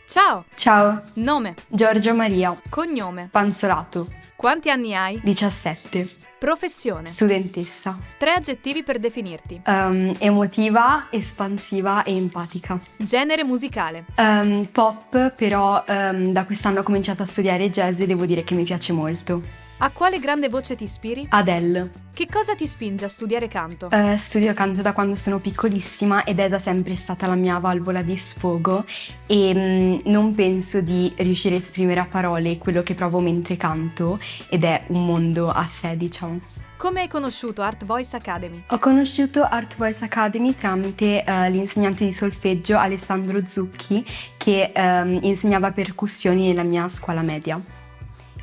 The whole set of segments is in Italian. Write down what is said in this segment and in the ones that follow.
Ciao! Ciao, Nome, Giorgia Maria, cognome, Panzolato, quanti anni hai? 17, Professione. studentessa. 3 aggettivi per definirti. Emotiva, espansiva e empatica. Genere musicale. Pop, però da quest'anno ho cominciato a studiare jazz e devo dire che mi piace molto. A quale grande voce ti ispiri? Adele. Che cosa ti spinge a studiare canto? Studio canto da quando sono piccolissima ed è da sempre stata la mia valvola di sfogo e non penso di riuscire a esprimere a parole quello che provo mentre canto ed è un mondo a sé, diciamo. Come hai conosciuto Art Voice Academy? Ho conosciuto Art Voice Academy tramite l'insegnante di solfeggio Alessandro Zucchi che insegnava percussioni nella mia scuola media.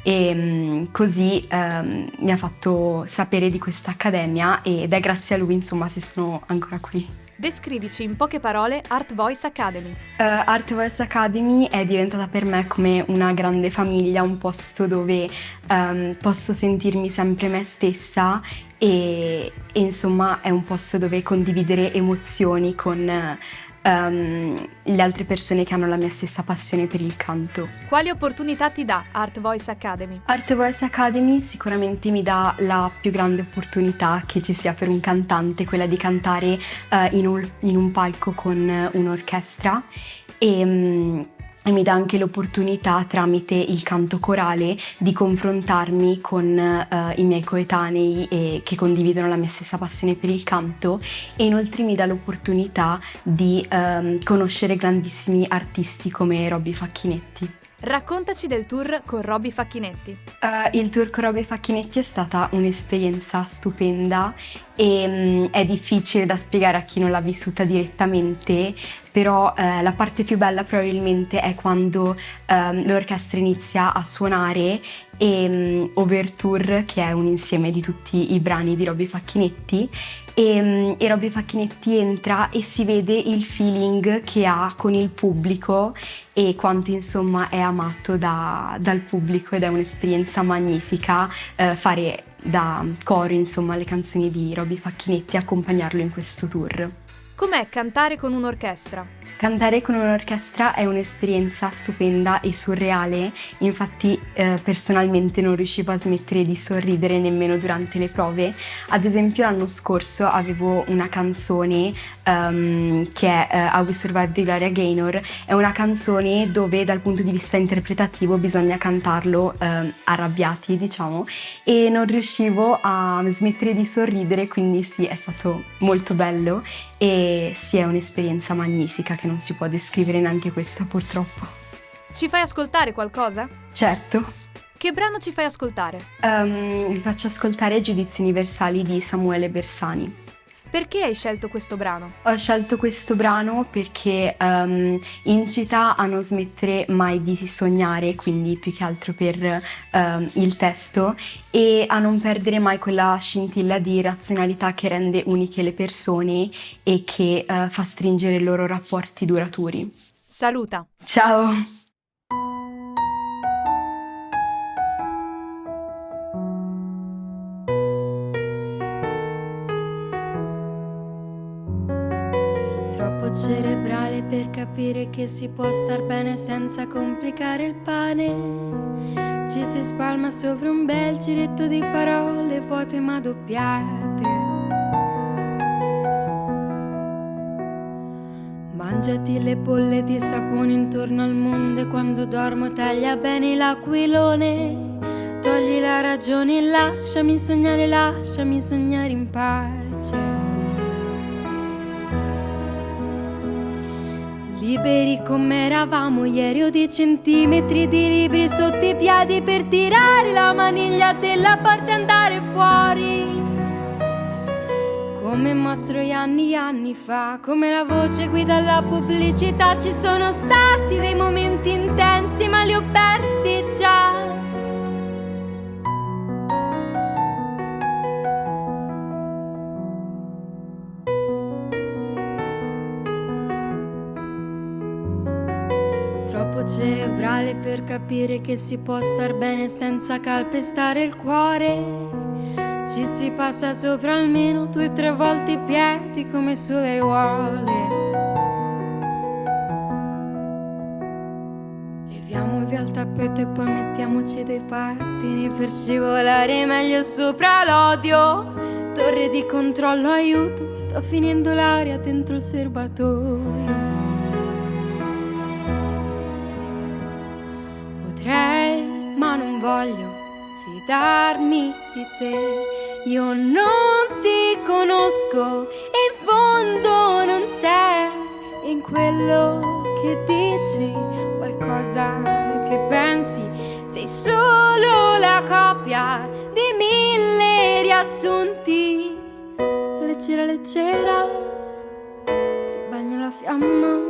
E così mi ha fatto sapere di questa accademia ed è grazie a lui, insomma, se sono ancora qui. Descrivici in poche parole Art Voice Academy. Art Voice Academy è diventata per me come una grande famiglia, un posto dove posso sentirmi sempre me stessa e insomma è un posto dove condividere emozioni con le altre persone che hanno la mia stessa passione per il canto. Quali opportunità ti dà Art Voice Academy? Art Voice Academy sicuramente mi dà la più grande opportunità che ci sia per un cantante, quella di cantare in un palco con un'orchestra e mi dà anche l'opportunità tramite il canto corale di confrontarmi con i miei coetanei e che condividono la mia stessa passione per il canto e inoltre mi dà l'opportunità di conoscere grandissimi artisti come Robby Facchinetti. Raccontaci del tour con Robby Facchinetti. Il tour con Robby Facchinetti è stata un'esperienza stupenda e è difficile da spiegare a chi non l'ha vissuta direttamente, però la parte più bella probabilmente è quando l'orchestra inizia a suonare e Overture, che è un insieme di tutti i brani di Robby Facchinetti, e Robby Facchinetti entra e si vede il feeling che ha con il pubblico e quanto insomma è amato dal pubblico ed è un'esperienza magnifica fare da coro insomma le canzoni di Robby Facchinetti e accompagnarlo in questo tour. Com'è cantare con un'orchestra? Cantare con un'orchestra è un'esperienza stupenda e surreale, infatti personalmente non riuscivo a smettere di sorridere nemmeno durante le prove. Ad esempio l'anno scorso avevo una canzone che è I Will Survive di Gloria Gaynor, è una canzone dove dal punto di vista interpretativo bisogna cantarlo arrabbiati, diciamo, e non riuscivo a smettere di sorridere, quindi sì, è stato molto bello e sì, è un'esperienza magnifica che non si può descrivere neanche questa purtroppo. Ci fai ascoltare qualcosa? Certo. Che brano ci fai ascoltare? Vi faccio ascoltare Giudizi Universali di Samuele Bersani. Perché hai scelto questo brano? Ho scelto questo brano perché incita a non smettere mai di sognare, quindi più che altro per il testo, e a non perdere mai quella scintilla di razionalità che rende uniche le persone e che fa stringere i loro rapporti duraturi. Saluta! Ciao! Troppo cerebrale per capire che si può star bene senza complicare il pane. Ci si spalma sopra un bel giretto di parole vuote ma doppiate. Mangiati le bolle di sapone intorno al mondo e quando dormo taglia bene l'aquilone. Togli la ragione e lasciami sognare in pace. Liberi come eravamo ieri o di centimetri di libri sotto i piedi per tirare la maniglia della porta e andare fuori. Come mostro gli anni fa, come la voce guida la pubblicità. Ci sono stati dei momenti intensi ma li ho persi già. Troppo cerebrale per capire che si può star bene senza calpestare il cuore. Ci si passa sopra almeno 2 o 3 volte i piedi come sulle aiuole. petto e poi mettiamoci dei pattini per scivolare meglio sopra l'odio. Torre di controllo, aiuto, sto finendo l'aria dentro il serbatoio. Potrei, ma non voglio fidarmi di te. Io non ti conosco e in fondo non c'è in quello che dici qualcosa che pensi. Sei solo la copia di 1000 riassunti. Leggera leggera, si bagna la fiamma,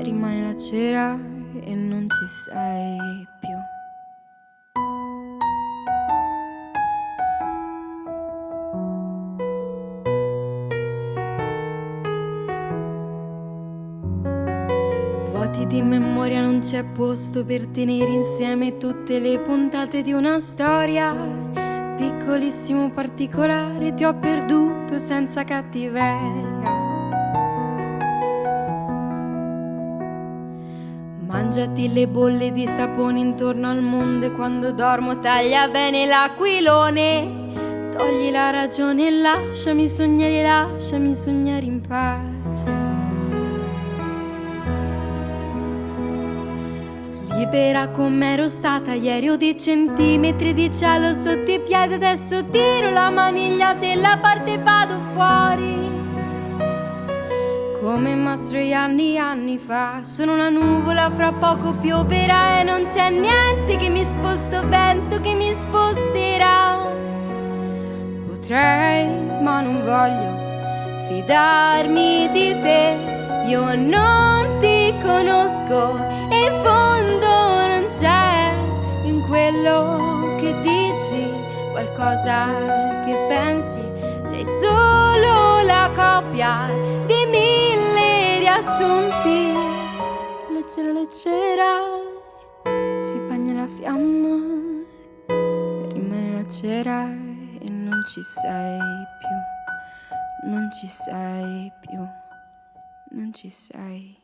rimane la cera e non ci sei più. Vuoti di memoria, non c'è posto per tenere insieme tutte le puntate di una storia. Piccolissimo particolare, ti ho perduto senza cattiveria. Mangiati le bolle di sapone intorno al mondo e quando dormo taglia bene l'aquilone. Togli la ragione e lasciami sognare in pace. Libera come ero stata ieri, ho di centimetri di cielo sotto i piedi. Adesso tiro la maniglia della parte e vado fuori. Come mastro gli anni fa, sono una nuvola, fra poco pioverà e non c'è niente che mi sposto, vento che mi sposterà. Potrei, ma non voglio fidarmi di te. Io non ti conosco e in fondo non c'è in quello che dici qualcosa che pensi. Sei solo la copia di 1000 riassunti. Leggera leggera, si bagna la fiamma, rimane la cera e non ci sei più. Non ci sei più. Non ci sei.